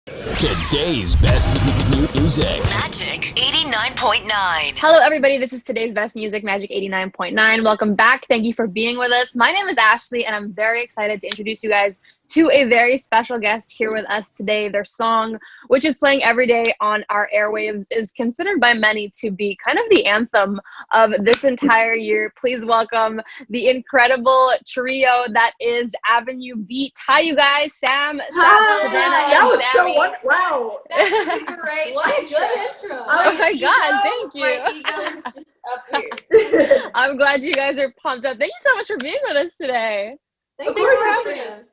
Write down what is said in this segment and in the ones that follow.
Today's best music. Magic 89.9. Hello, everybody. This is today's best music, Magic 89.9. Welcome back. Thank you for being with us. My name is Ashley, and I'm very excited to introduce you guys to a very special guest here with us today. Their song, which is playing every day on our airwaves, is considered by many to be kind of the anthem of this entire year. Please welcome the incredible trio that is Avenue Beat. Hi, you guys. Sam, Hi. Savannah, and That was Sammy. so wow. That was a great What a intro. good intro. Oh my God, thank you. My ego is just up here. I'm glad you guys are pumped up. Thank you so much for being with us today. Thank Of you course, for of having course. us.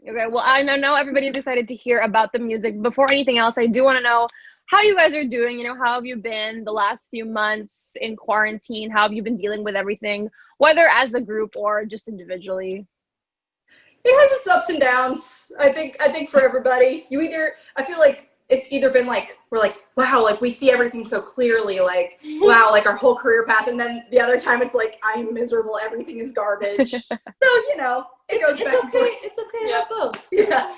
Okay, well, I know everybody's excited to hear about the music. Before anything else, I do want to know how you guys are doing. How have you been the last few months in quarantine? How have you been dealing with everything, whether as a group or just individually? It has its ups and downs. I think for everybody, I feel like it's either been like we're like, wow, like we see everything so clearly, like wow, like our whole career path, and then the other time it's like I'm miserable, everything is garbage. So it goes back and forth. It's okay to have both. Yeah.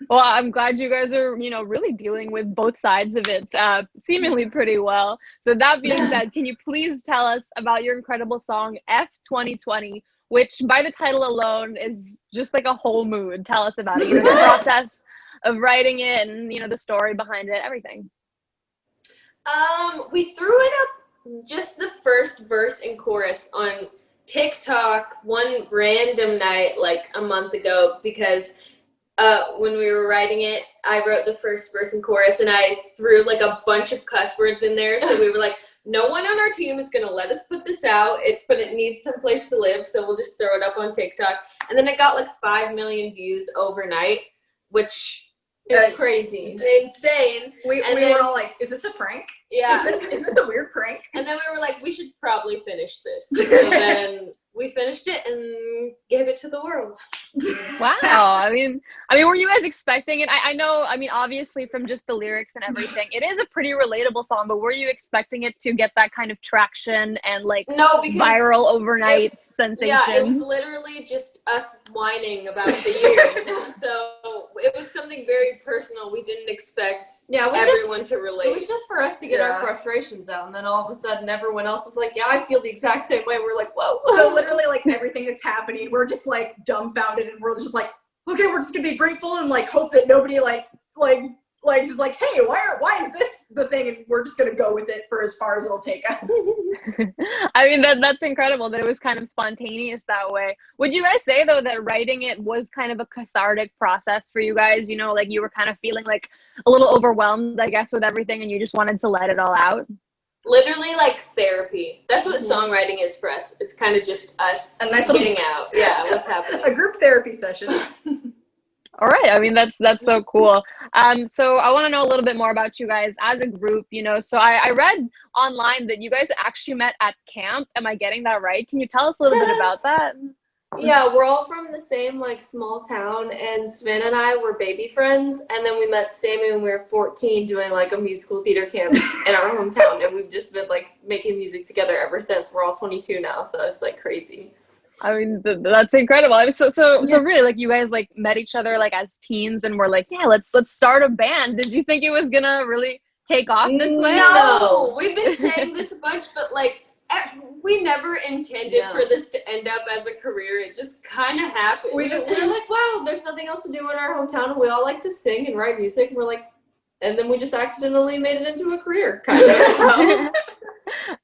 Well, I'm glad you guys are, really dealing with both sides of it seemingly pretty well. So that being said, can you please tell us about your incredible song, F 2020, which by the title alone is just like a whole mood. Tell us about it, the process of writing it and, the story behind it, everything. We threw it up just the first verse and chorus on TikTok one random night like a month ago because when we were writing it, I wrote the first verse and chorus and I threw like a bunch of cuss words in there. So we were like, no one on our team is going to let us put this out, but it needs some place to live. So we'll just throw it up on TikTok. And then it got like 5 million views overnight, which It's crazy. insane. We then- were all like, is this a prank? Yeah. Is this a weird prank? And then we were like, we should probably finish this. So then we finished it and gave it to the world. Wow. I mean, were you guys expecting it? I know, obviously from just the lyrics and everything, it is a pretty relatable song, but were you expecting it to get that kind of traction and like No, because viral overnight sensation? Yeah, it was literally just us whining about the year. So it was something very personal. We didn't expect everyone to relate. It was just for us to get our frustrations out, and then all of a sudden everyone else was like, yeah, I feel the exact same way. We're like, whoa. So literally like everything that's happening, we're just like dumbfounded and we're just like, okay, we're just gonna be grateful and like hope that nobody like is like, hey, why is this the thing? And we're just gonna go with it for as far as it'll take us. That's incredible that it was kind of spontaneous that way. Would you guys say though that writing it was kind of a cathartic process for you guys? Like you were kind of feeling like a little overwhelmed, I guess, with everything and you just wanted to let it all out? Literally like therapy. That's what songwriting is for us. It's kind of just us A nice little- getting out. Yeah, what's happening. A group therapy session. All right. That's so cool. So I want to know a little bit more about you guys as a group, So I read online that you guys actually met at camp. Am I getting that right? Can you tell us a little bit about that? Yeah, we're all from the same like small town, and Savannah and I were baby friends, and then we met Sammy when we were 14 doing like a musical theater camp in our hometown, and we've just been like making music together ever since. We're all 22 now, so it's like crazy. That's incredible. So really, like, you guys like met each other like as teens and were like, yeah, let's start a band. Did you think it was gonna really take off this way? No, we've been saying this a bunch, but like we never intended for this to end up as a career. It just kind of happened. We're like, wow, there's nothing else to do in our hometown, and we all like to sing and write music. And we're like, and then we just accidentally made it into a career, kind of. So.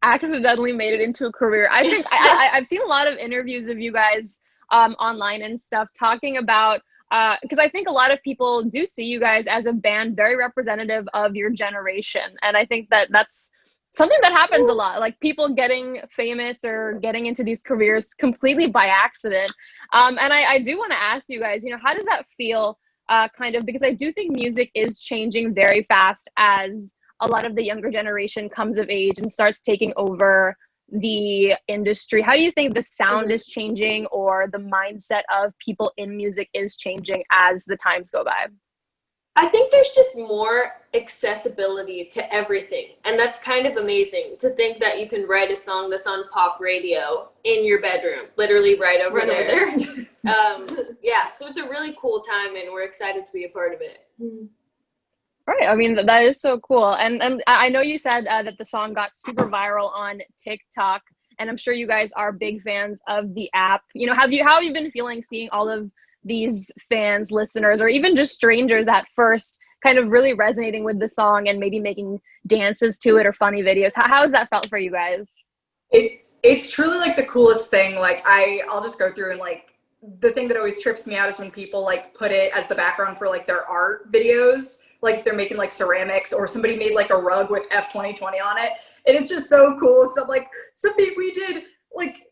Accidentally made it into a career. I think I've seen a lot of interviews of you guys online and stuff talking about because I think a lot of people do see you guys as a band very representative of your generation, and I think that's something that happens a lot, like people getting famous or getting into these careers completely by accident. And I do want to ask you guys, how does that feel kind of, because I do think music is changing very fast as a lot of the younger generation comes of age and starts taking over the industry. How do you think the sound is changing or the mindset of people in music is changing as the times go by? I think there's just more accessibility to everything. And that's kind of amazing to think that you can write a song that's on pop radio in your bedroom, literally right over there. Yeah, so it's a really cool time and we're excited to be a part of it. right. I mean, that is so cool. And I know you said that the song got super viral on TikTok, and I'm sure you guys are big fans of the app. You know, how have you been feeling seeing all of these fans, listeners, or even just strangers at first kind of really resonating with the song and maybe making dances to it or funny videos? How has that felt for you guys? It's truly like the coolest thing. Like I'll just go through and like the thing that always trips me out is when people like put it as the background for like their art videos, like they're making like ceramics or somebody made like a rug with F2020 on it. And it's just so cool because I'm like, something we did like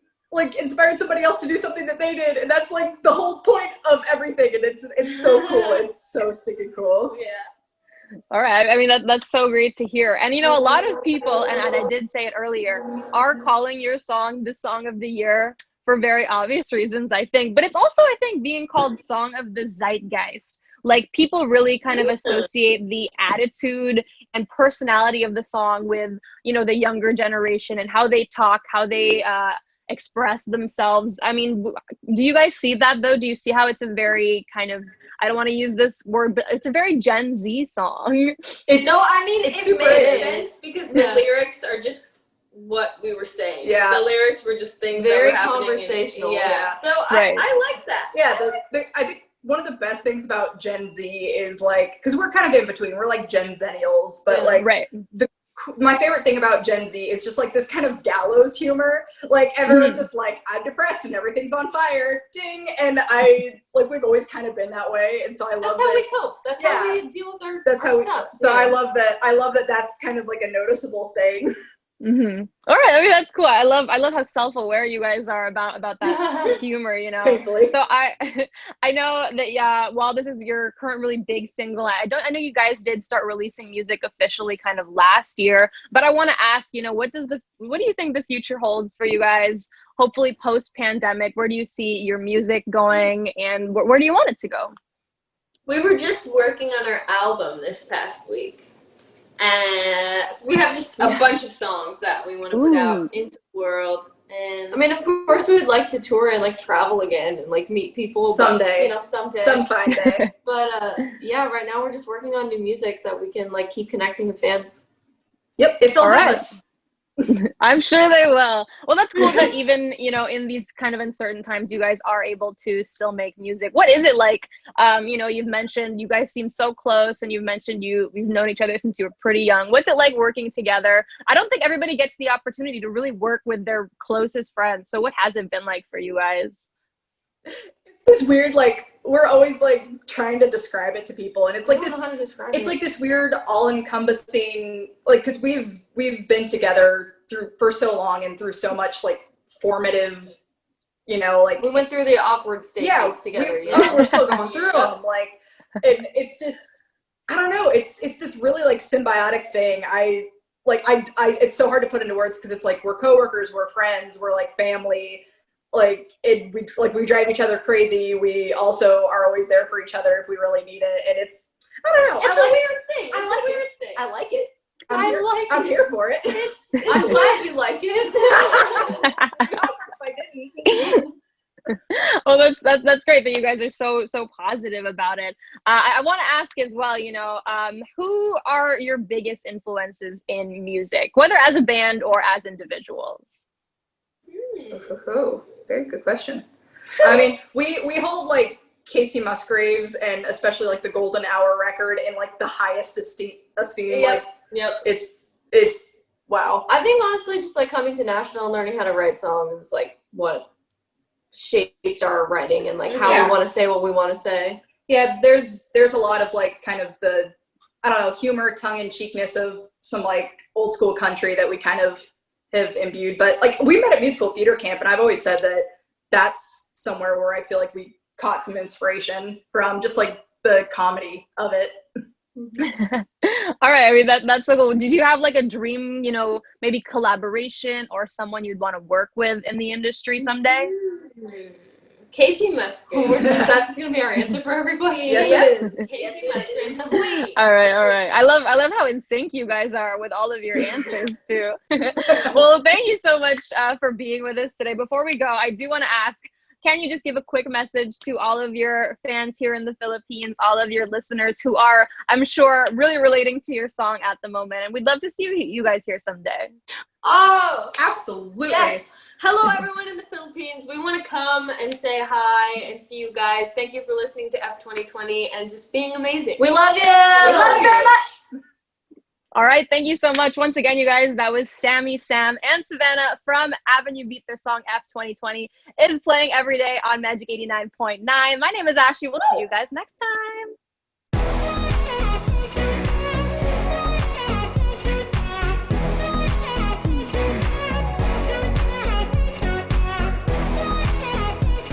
inspired somebody else to do something that they did, and that's like the whole point of everything. And it's so cool. It's so stinking cool. Yeah. All right. I mean, that's so great to hear. And, you know, a lot of people, and I did say it earlier, are calling your song the song of the year for very obvious reasons, I think. But it's also, I think, being called song of the zeitgeist. Like, people really kind of associate the attitude and personality of the song with, you know, the younger generation and how they talk, how they express themselves. I mean, do you guys see that, though? Do you see how it's a very kind of, I don't want to use this word, but it's a very Gen Z song? No, I mean, it super makes is. sense because the lyrics are just what we were saying. Yeah. The lyrics were just things Very that were happening. conversational. Yeah. So Right. I like that. Yeah, I think one of the best things about Gen Z is like, because we're kind of in between. We're like Gen Zennials, but like Right. my favorite thing about Gen Z is just like this kind of gallows humor. Like everyone's just like, I'm depressed and everything's on fire, ding. And we've always kind of been that way. And so I love That's that. how we cope. That's how we deal with our stuff. So I love that that's kind of like a noticeable thing. Mm-hmm. All right. I mean, that's cool. I love how self-aware you guys are about that humor, you know. Thankfully. So I know that while this is your current really big single, I know you guys did start releasing music officially kind of last year, but I want to ask, you know, what do you think the future holds for you guys? Hopefully post-pandemic, where do you see your music going, and where do you want it to go? We were just working on our album this past week. And we have just a bunch of songs that we want to put out into the world. And I mean, of course, we would like to tour and like travel again and like meet people someday. But, you know, someday, some fine day. But yeah, right now we're just working on new music so that we can like keep connecting with fans. Yep, if they'll All have right. us. I'm sure they will. Well, that's cool that even, you know, in these kind of uncertain times, you guys are able to still make music. What is it like? You know, you've mentioned you guys seem so close, and you've mentioned we've known each other since you were pretty young. What's it like working together? I don't think everybody gets the opportunity to really work with their closest friends. So what has it been like for you guys? This weird, like, we're always like trying to describe it to people, and it's like I don't know how to describe it's it. like this weird all-encompassing, like, because we've been together for so long and through so much like formative, you know, like we went through the awkward stages together. we're still going through them, like, and it's just, I don't know, it's this really like symbiotic thing. It's so hard to put into words because it's like we're coworkers, we're friends, we're like family. We drive each other crazy. We also are always there for each other if we really need it. And it's, I don't know. It's a weird thing. I like it. I like it. I'm here for it. I'm glad you like it. I didn't. Well, that's great that you guys are so positive about it. I want to ask as well, you know, who are your biggest influences in music, whether as a band or as individuals? Oh, very good question. I mean, we hold like Casey Musgraves and especially like the Golden Hour record in like the highest esteem. Yep. It's wow. I think honestly, just like coming to Nashville and learning how to write songs is like what shaped our writing and like how we want to say what we want to say. Yeah, there's a lot of like kind of the, I don't know, humor, tongue-in-cheekness of some like old school country that we kind of have imbued. But like we met at musical theater camp, and I've always said that that's somewhere where I feel like we caught some inspiration from, just like the comedy of it. All right. I mean, that's so cool. Did you have like a dream, you know, maybe collaboration or someone you'd want to work with in the industry someday? Casey Musgraves. Is that just gonna be our answer for every question? Yes, it is. Casey Musgraves. Sweet. All right. I love how in sync you guys are with all of your answers too. Well, thank you so much for being with us today. Before we go, I do want to ask, can you just give a quick message to all of your fans here in the Philippines, all of your listeners who are, I'm sure, really relating to your song at the moment? And we'd love to see you guys here someday. Oh, Absolutely. yes. Hello, everyone in the Philippines. We want to come and say hi and see you guys. Thank you for listening to F 2020 and just being amazing. We love you. We love you very much. All right, thank you so much. Once again, you guys, that was Sammy, Sam, and Savannah from Avenue Beat. Their song F 2020 is playing every day on Magic 89.9. My name is Ashley. We'll see you guys next time.